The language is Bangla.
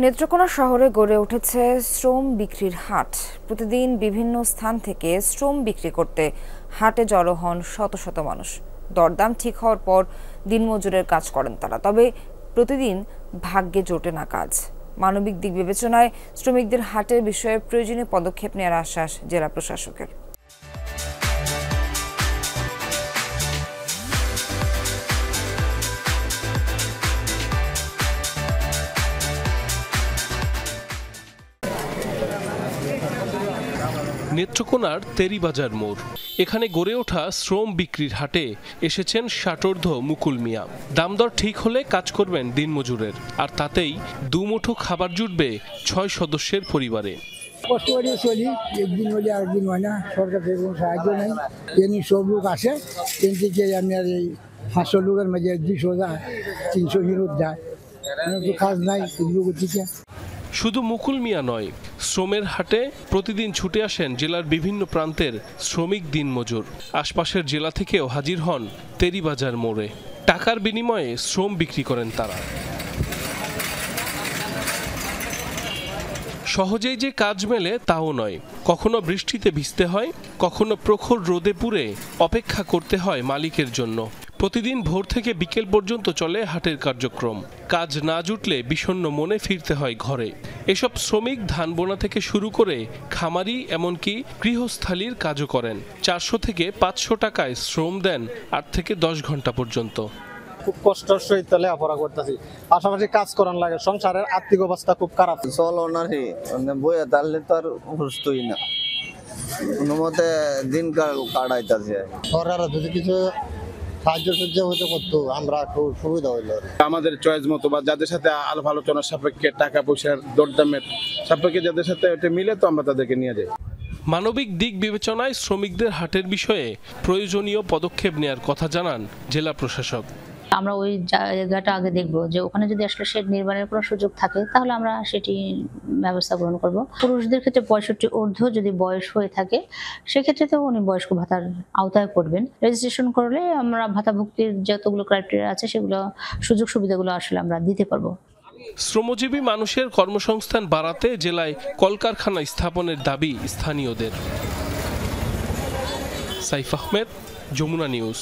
নেত্রকোনা শহরে গড়ে উঠেছে শ্রম বিক্রির হাট। প্রতিদিন বিভিন্ন স্থান থেকে শ্রম বিক্রি করতে হাটে জড়ো হন শত শত মানুষ। দরদাম ঠিক হওয়ার পর দিনমজুরের কাজ করেন তারা, তবে প্রতিদিন ভাগ্যে জোটে না কাজ। মানবিক দিক বিবেচনায় শ্রমিকদের হাটের বিষয়ে প্রয়োজনীয় পদক্ষেপ নেওয়ার আশ্বাস জেলা প্রশাসকের। নেত্রকোনার তেরিবাজার মোড়, এখানে গড়ে ওঠা শ্রম বিক্রির হাটে এসেছেন ষাটোর্ধ্ব মুকুল মিয়া। দামদর ঠিক হলে কাজ করবেন দিনমজুরের, আর তাতেই দুমুঠো খাবার জুটবে 6 সদস্যের পরিবারে। কষ্ট করে চলি, একদিন হলে আরেকদিন হয় না, সরকার থেকে কোনো সাহায্য নেই। এমনি সব লোক আসে, কিন্তু আমি আর এই 500 লোকের মাঝে 200-300 হিরোত যায়, তো কাজ নাই লোকের থেকে। শুধু মুকুল মিয়া নয়, শ্রমের হাটে প্রতিদিন ছুটে আসেন জেলার বিভিন্ন প্রান্তের শ্রমিক দিনমজুর। আশপাশের জেলা থেকেও হাজির হন তেরিবাজার মোড়ে। টাকার বিনিময়ে শ্রম বিক্রি করেন তারা। সহজেই যে কাজ মেলে তাও নয়, কখনো বৃষ্টিতে ভিজতে হয়, কখনো প্রখর রোদে পুড়ে অপেক্ষা করতে হয় মালিকের জন্য। প্রতিদিন ভোর থেকে বিকেল পর্যন্ত চলে হাটের কার্যক্রম। কাজ না জুটলে বিষণ্ণ মনে ফিরতে হয় ঘরে। এসব শ্রমিক ধান বোনা থেকে শুরু করে খামারি, এমনকি গৃহস্থালির কাজও করেন। 400 থেকে 500 টাকায় শ্রম দেন 8 থেকে 10 ঘন্টা পর্যন্ত। খুব কষ্টের সহিত লেখাপড়া করতেছি, পাশাপাশি কাজ করার লাগে। সংসারের আর্থিক অবস্থা খুব খারাপ। চলো না রে, বইয়ে তাহলে তো আর বুঝতোই না, কোনো মতে দিন কাটাইতেছে। সরকার যদি কিছু সাহায্য হতে করতো, আমরা খুব সুবিধা হইল। আমাদের চয়েস মতো বা যাদের সাথে আলাপ আলোচনার সাপেক্ষে, টাকা পয়সার দরদামের সাপেক্ষে যাদের সাথে এটা মিলে, তো আমরা তাদেরকে নিয়ে যাই। মানবিক দিক বিবেচনায় শ্রমিকদের হাটের বিষয়ে প্রয়োজনীয় পদক্ষেপ নেওয়ার কথা জানান জেলা প্রশাসক। আমরা ওই জায়গাটা আগে দেখবো যে ওখানে যদি আসলে শেড নির্মাণের কোনো সুযোগ থাকে, তাহলে আমরা সেটি ব্যবস্থা গ্রহণ করব। পুরুষদের ক্ষেত্রে 65 ঊর্ধ্ব যদি বয়স হয়ে থাকে, সেক্ষেত্রে তো উনি বয়স্ক ভাতার আওতায় পড়বেন। রেজিস্ট্রেশন করলে আমরা ভাতাভুক্তির যতগুলো ক্রাইটেরিয়া আছে, সেগুলো সুযোগ সুবিধাগুলো আসলে আমরা দিতে পারবো। শ্রমজীবী মানুষের কর্মসংস্থান বাড়াতে জেলায় কলকারখানা স্থাপনের দাবি স্থানীয়দের। সাইফ আহমেদ, যমুনা নিউজ।